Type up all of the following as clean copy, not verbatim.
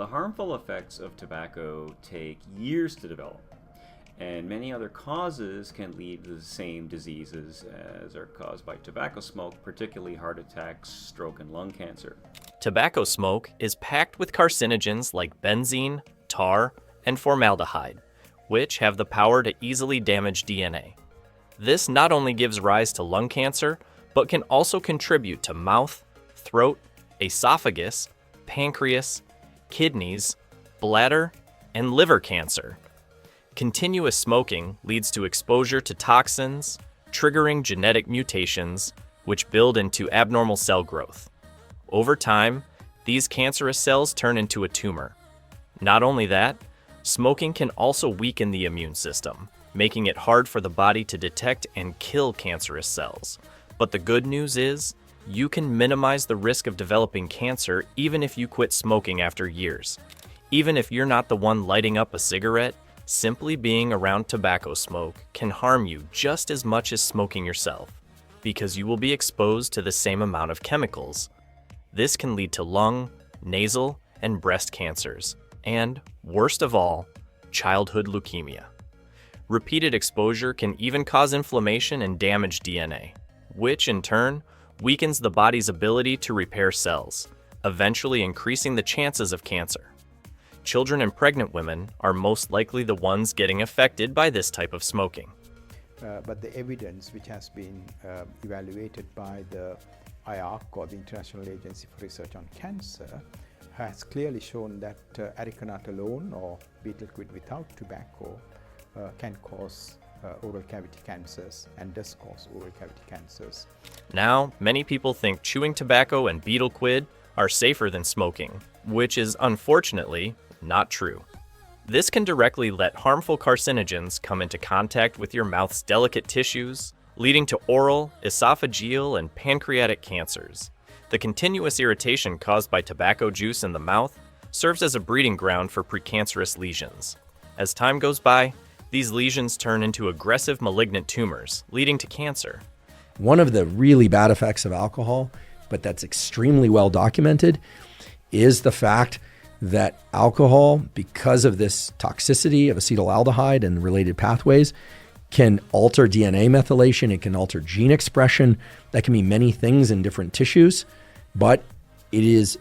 The harmful effects of tobacco take years to develop, and many other causes can lead to the same diseases as are caused by tobacco smoke, particularly heart attacks, stroke, and lung cancer. Tobacco smoke is packed with carcinogens like benzene, tar, and formaldehyde, which have the power to easily damage DNA. This not only gives rise to lung cancer, but can also contribute to mouth, throat, esophagus, pancreas, kidneys, bladder, and liver cancer. Continuous smoking leads to exposure to toxins, triggering genetic mutations, which build into abnormal cell growth. Over time, these cancerous cells turn into a tumor. Not only that, smoking can also weaken the immune system, making it hard for the body to detect and kill cancerous cells. But the good news is, you can minimize the risk of developing cancer even if you quit smoking after years. Even if you're not the one lighting up a cigarette, simply being around tobacco smoke can harm you just as much as smoking yourself, because you will be exposed to the same amount of chemicals. This can lead to lung, nasal, and breast cancers, and, worst of all, childhood leukemia. Repeated exposure can even cause inflammation and damage DNA, which in turn weakens the body's ability to repair cells, eventually increasing the chances of cancer. Children and pregnant women are most likely the ones getting affected by this type of smoking. But the evidence which has been evaluated by the IARC, or the International Agency for Research on Cancer, has clearly shown that arecanut alone or betel quid without tobacco can cause oral cavity cancers and does cause oral cavity cancers. Now, many people think chewing tobacco and betel quid are safer than smoking, which is unfortunately not true. This can directly let harmful carcinogens come into contact with your mouth's delicate tissues, leading to oral, esophageal, and pancreatic cancers. The continuous irritation caused by tobacco juice in the mouth serves as a breeding ground for precancerous lesions. As time goes by, these lesions turn into aggressive malignant tumors, leading to cancer. One of the really bad effects of alcohol, but that's extremely well documented, is the fact that alcohol, because of this toxicity of acetaldehyde and related pathways, can alter DNA methylation, it can alter gene expression. That can be many things in different tissues, but it is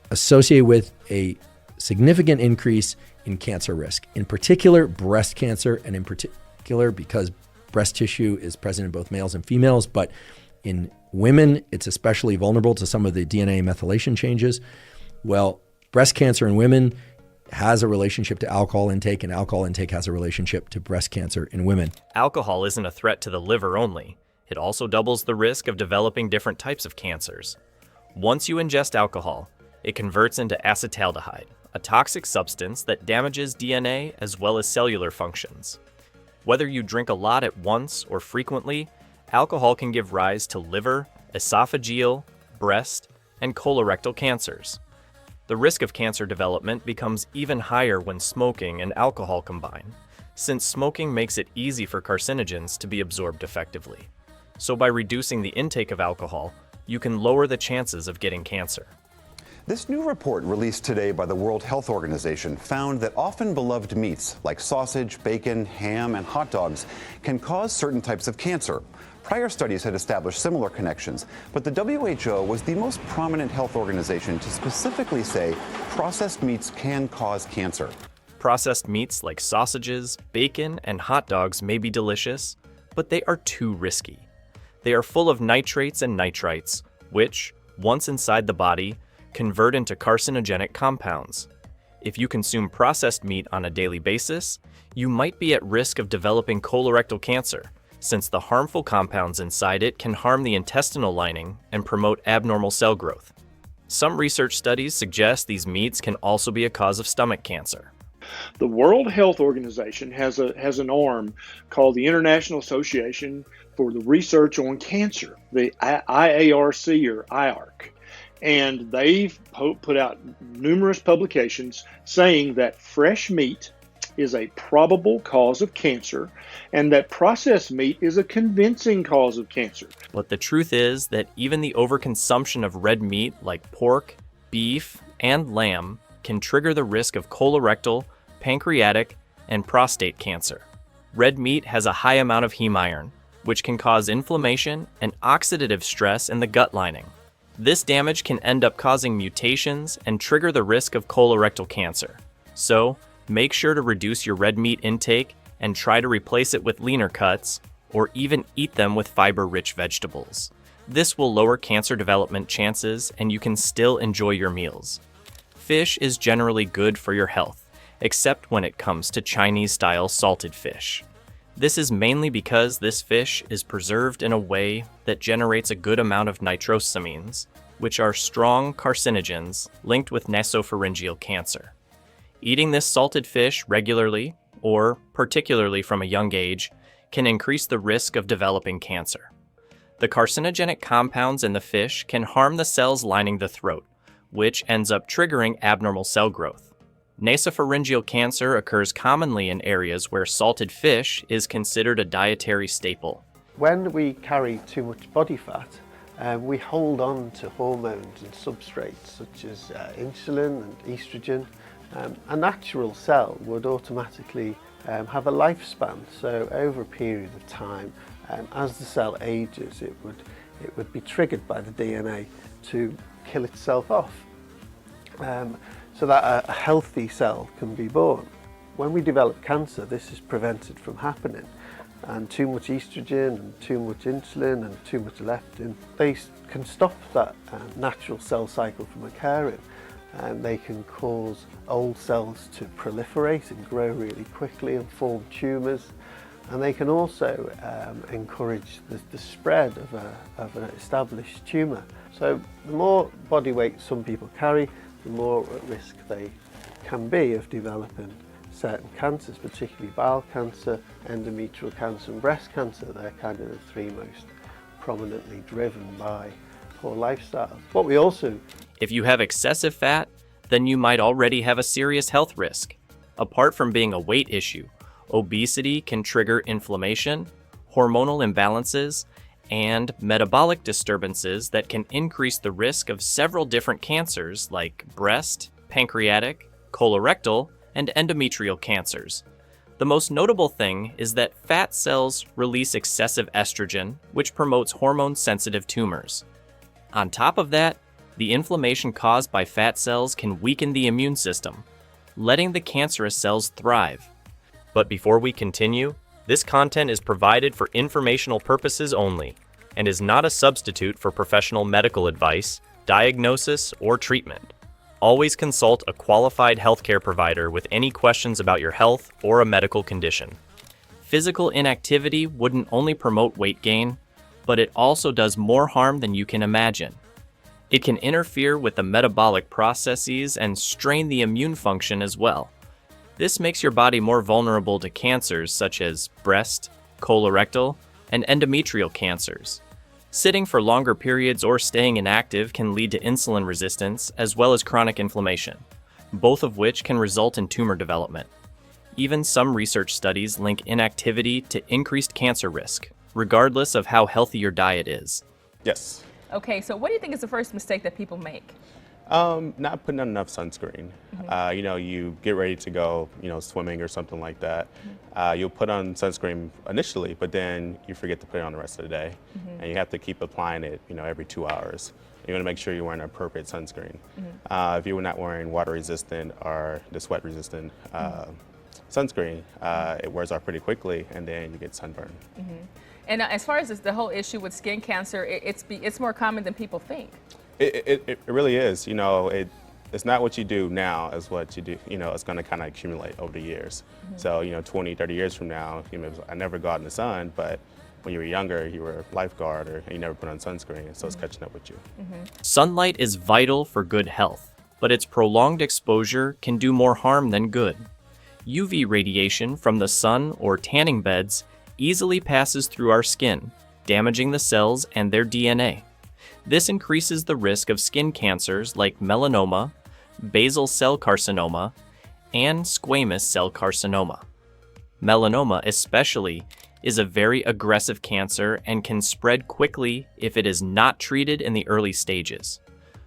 associated with a significant increase in cancer risk, in particular breast cancer, and in particular because breast tissue is present in both males and females, but in women, it's especially vulnerable to some of the DNA methylation changes. Well, breast cancer in women has a relationship to alcohol intake, and alcohol intake has a relationship to breast cancer in women. Alcohol isn't a threat to the liver only. It also doubles the risk of developing different types of cancers. Once you ingest alcohol, it converts into acetaldehyde, a toxic substance that damages DNA as well as cellular functions. Whether you drink a lot at once or frequently, alcohol can give rise to liver, esophageal, breast, and colorectal cancers. The risk of cancer development becomes even higher when smoking and alcohol combine, since smoking makes it easy for carcinogens to be absorbed effectively. So by reducing the intake of alcohol, you can lower the chances of getting cancer. This new report released today by the World Health Organization found that often beloved meats like sausage, bacon, ham, and hot dogs can cause certain types of cancer. Prior studies had established similar connections, but the WHO was the most prominent health organization to specifically say processed meats can cause cancer. Processed meats like sausages, bacon, and hot dogs may be delicious, but they are too risky. They are full of nitrates and nitrites, which, once inside the body, convert into carcinogenic compounds. If you consume processed meat on a daily basis, you might be at risk of developing colorectal cancer, since the harmful compounds inside it can harm the intestinal lining and promote abnormal cell growth. Some research studies suggest these meats can also be a cause of stomach cancer. The World Health Organization has an arm called the International Association for the Research on Cancer, the IARC or IARC. And they've put out numerous publications saying that fresh meat is a probable cause of cancer and that processed meat is a convincing cause of cancer. But the truth is that even the overconsumption of red meat like pork, beef, and lamb can trigger the risk of colorectal, pancreatic, and prostate cancer. Red meat has a high amount of heme iron, which can cause inflammation and oxidative stress in the gut lining. This damage can end up causing mutations and trigger the risk of colorectal cancer. So, make sure to reduce your red meat intake and try to replace it with leaner cuts, or even eat them with fiber-rich vegetables. This will lower cancer development chances and you can still enjoy your meals. Fish is generally good for your health, except when it comes to Chinese-style salted fish. This is mainly because this fish is preserved in a way that generates a good amount of nitrosamines, which are strong carcinogens linked with nasopharyngeal cancer. Eating this salted fish regularly, or particularly from a young age, can increase the risk of developing cancer. The carcinogenic compounds in the fish can harm the cells lining the throat, which ends up triggering abnormal cell growth. Nasopharyngeal cancer occurs commonly in areas where salted fish is considered a dietary staple. When we carry too much body fat, we hold on to hormones and substrates such as insulin and estrogen. A natural cell would automatically have a lifespan, so over a period of time, as the cell ages, it would be triggered by the DNA to kill itself off, so that a healthy cell can be born. When we develop cancer, this is prevented from happening, and too much estrogen and too much insulin and too much leptin, they can stop that natural cell cycle from occurring, and they can cause old cells to proliferate and grow really quickly and form tumours, and they can also encourage the spread of an established tumour. So the more body weight some people carry, the more at risk they can be of developing certain cancers, particularly bowel cancer, endometrial cancer and breast cancer. They're kind of the three most prominently driven by poor lifestyles. What we also... If you have excessive fat, then you might already have a serious health risk. Apart from being a weight issue, obesity can trigger inflammation, hormonal imbalances, and metabolic disturbances that can increase the risk of several different cancers like breast, pancreatic, colorectal, and endometrial cancers. The most notable thing is that fat cells release excessive estrogen, which promotes hormone-sensitive tumors. On top of that, the inflammation caused by fat cells can weaken the immune system, letting the cancerous cells thrive. But before we continue, this content is provided for informational purposes only and is not a substitute for professional medical advice, diagnosis, or treatment. Always consult a qualified healthcare provider with any questions about your health or a medical condition. Physical inactivity wouldn't only promote weight gain, but it also does more harm than you can imagine. It can interfere with the metabolic processes and strain the immune function as well. This makes your body more vulnerable to cancers such as breast, colorectal, and endometrial cancers. Sitting for longer periods or staying inactive can lead to insulin resistance as well as chronic inflammation, both of which can result in tumor development. Even some research studies link inactivity to increased cancer risk, regardless of how healthy your diet is. Yes. Okay, so what do you think is the first mistake that people make? Not putting on enough sunscreen. You get ready to go, swimming or something like that. You'll put on sunscreen initially, but then you forget to put it on the rest of the day. And you have to keep applying it, every 2 hours. You want to make sure you're wearing an appropriate sunscreen. If you're not wearing water resistant or the sweat resistant sunscreen, it wears off pretty quickly and then you get sunburn. And as far as the whole issue with skin cancer, it's more common than people think. It really is. It's not what you do now, it's what you do, it's going to kind of accumulate over the years. So, 20, 30 years from now, I never go out in the sun, but when you were younger, you were a lifeguard and you never put on sunscreen, so it's catching up with you. Sunlight is vital for good health, but its prolonged exposure can do more harm than good. UV radiation from the sun or tanning beds easily passes through our skin, damaging the cells and their DNA. This increases the risk of skin cancers like melanoma, basal cell carcinoma, and squamous cell carcinoma. Melanoma especially is a very aggressive cancer and can spread quickly if it is not treated in the early stages.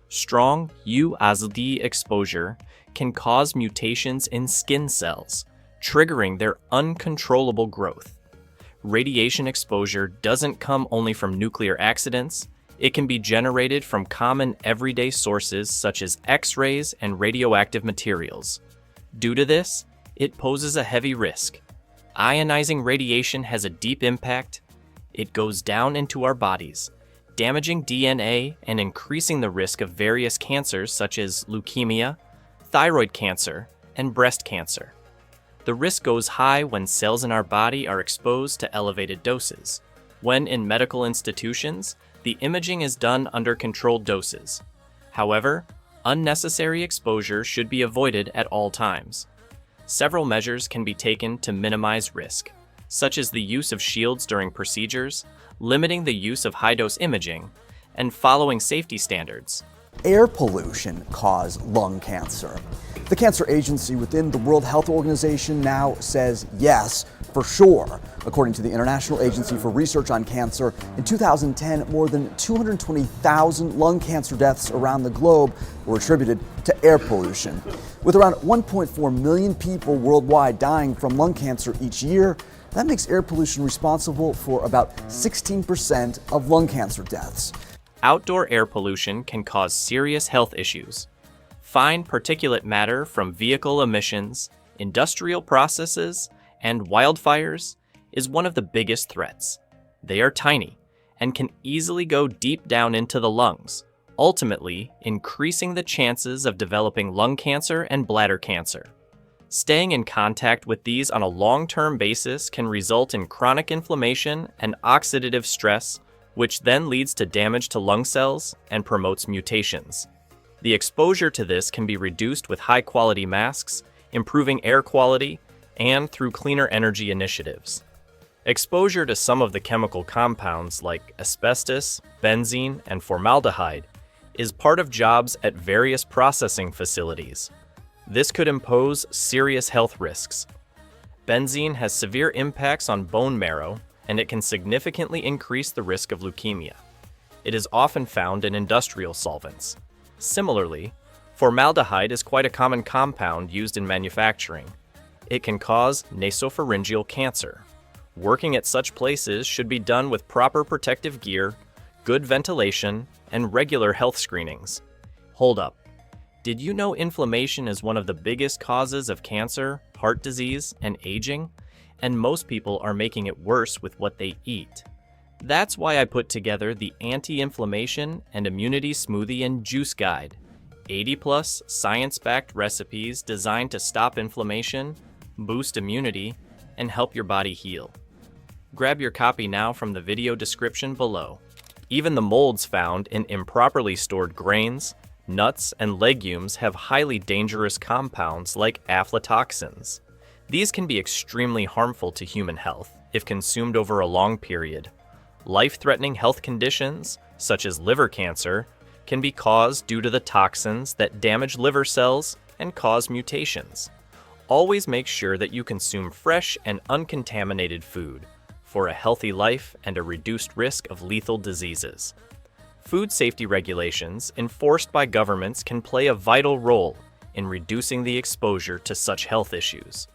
Strong UV exposure can cause mutations in skin cells, triggering their uncontrollable growth. Radiation exposure doesn't come only from nuclear accidents. It can be generated from common everyday sources such as X-rays and radioactive materials. Due to this, it poses a heavy risk. Ionizing radiation has a deep impact. It goes down into our bodies, damaging DNA and increasing the risk of various cancers such as leukemia, thyroid cancer, and breast cancer. The risk goes high when cells in our body are exposed to elevated doses. When in medical institutions, the imaging is done under controlled doses. However, unnecessary exposure should be avoided at all times. Several measures can be taken to minimize risk, such as the use of shields during procedures, limiting the use of high-dose imaging, and following safety standards. Air pollution cause lung cancer. The cancer agency within the World Health Organization now says yes, for sure. According to the International Agency for Research on Cancer, in 2010, more than 220,000 lung cancer deaths around the globe were attributed to air pollution. With around 1.4 million people worldwide dying from lung cancer each year, that makes air pollution responsible for about 16% of lung cancer deaths. Outdoor air pollution can cause serious health issues. Fine particulate matter from vehicle emissions, industrial processes, and wildfires is one of the biggest threats. They are tiny and can easily go deep down into the lungs, ultimately increasing the chances of developing lung cancer and bladder cancer. Staying in contact with these on a long-term basis can result in chronic inflammation and oxidative stress, which then leads to damage to lung cells and promotes mutations. The exposure to this can be reduced with high-quality masks, improving air quality, and through cleaner energy initiatives. Exposure to some of the chemical compounds like asbestos, benzene, and formaldehyde is part of jobs at various processing facilities. This could impose serious health risks. Benzene has severe impacts on bone marrow, and it can significantly increase the risk of leukemia. It is often found in industrial solvents. Similarly, formaldehyde is quite a common compound used in manufacturing. It can cause nasopharyngeal cancer. Working at such places should be done with proper protective gear, good ventilation, and regular health screenings. Hold up. Did you know inflammation is one of the biggest causes of cancer, heart disease, and aging? And most people are making it worse with what they eat. That's why I put together the Anti-Inflammation and Immunity Smoothie and Juice Guide. 80+ science-backed recipes designed to stop inflammation, boost immunity, and help your body heal. Grab your copy now from the video description below. Even the molds found in improperly stored grains, nuts, and legumes have highly dangerous compounds like aflatoxins. These can be extremely harmful to human health if consumed over a long period. Life-threatening health conditions, such as liver cancer, can be caused due to the toxins that damage liver cells and cause mutations. Always make sure that you consume fresh and uncontaminated food for a healthy life and a reduced risk of lethal diseases. Food safety regulations enforced by governments can play a vital role in reducing the exposure to such health issues.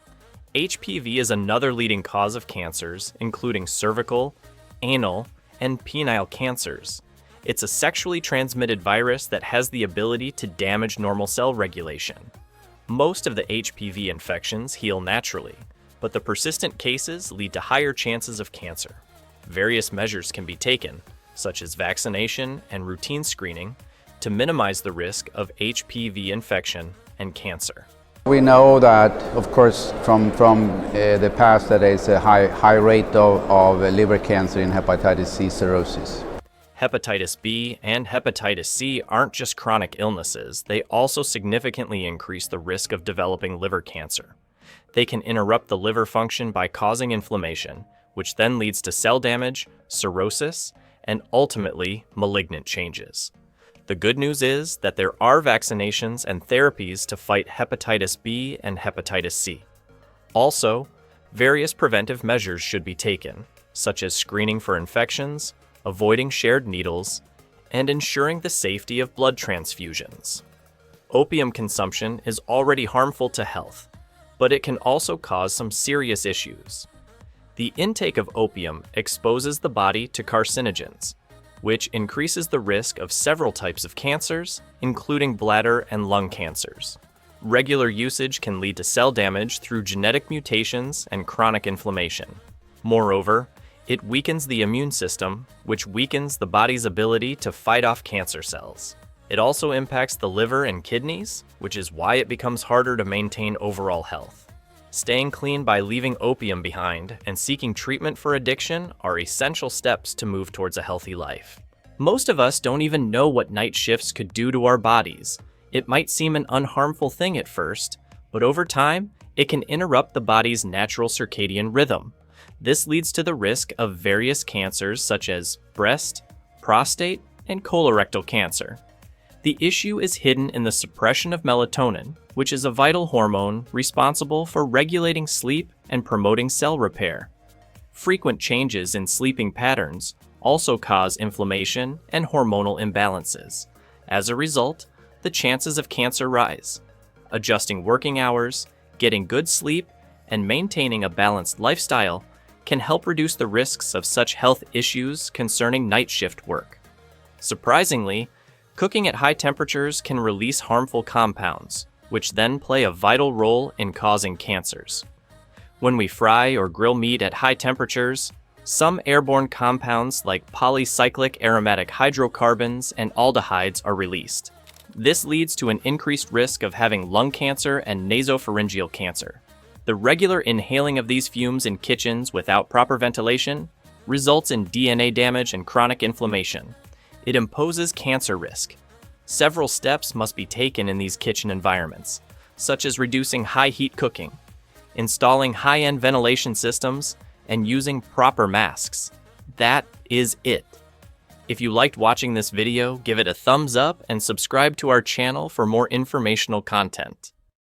HPV is another leading cause of cancers, including cervical, anal, and penile cancers. It's a sexually transmitted virus that has the ability to damage normal cell regulation. Most of the HPV infections heal naturally, but the persistent cases lead to higher chances of cancer. Various measures can be taken, such as vaccination and routine screening, to minimize the risk of HPV infection and cancer. We know that, of course, from the past that there is a high rate of liver cancer in hepatitis C cirrhosis. Hepatitis B and hepatitis C aren't just chronic illnesses, they also significantly increase the risk of developing liver cancer. They can interrupt the liver function by causing inflammation, which then leads to cell damage, cirrhosis, and ultimately malignant changes. The good news is that there are vaccinations and therapies to fight hepatitis B and hepatitis C. Also, various preventive measures should be taken, such as screening for infections, avoiding shared needles, and ensuring the safety of blood transfusions. Opium consumption is already harmful to health, but it can also cause some serious issues. The intake of opium exposes the body to carcinogens, which increases the risk of several types of cancers, including bladder and lung cancers. Regular usage can lead to cell damage through genetic mutations and chronic inflammation. Moreover, it weakens the immune system, which weakens the body's ability to fight off cancer cells. It also impacts the liver and kidneys, which is why it becomes harder to maintain overall health. Staying clean by leaving opium behind and seeking treatment for addiction are essential steps to move towards a healthy life. Most of us don't even know what night shifts could do to our bodies. It might seem an unharmful thing at first, but over time, it can interrupt the body's natural circadian rhythm. This leads to the risk of various cancers such as breast, prostate, and colorectal cancer. The issue is hidden in the suppression of melatonin, which is a vital hormone responsible for regulating sleep and promoting cell repair. Frequent changes in sleeping patterns also cause inflammation and hormonal imbalances. As a result, the chances of cancer rise. Adjusting working hours, getting good sleep, and maintaining a balanced lifestyle can help reduce the risks of such health issues concerning night shift work. Surprisingly, cooking at high temperatures can release harmful compounds, which then play a vital role in causing cancers. When we fry or grill meat at high temperatures, some airborne compounds like polycyclic aromatic hydrocarbons and aldehydes are released. This leads to an increased risk of having lung cancer and nasopharyngeal cancer. The regular inhaling of these fumes in kitchens without proper ventilation results in DNA damage and chronic inflammation. It imposes cancer risk. Several steps must be taken in these kitchen environments, such as reducing high heat cooking, installing high-end ventilation systems, and using proper masks. That is it. If you liked watching this video, give it a thumbs up and subscribe to our channel for more informational content.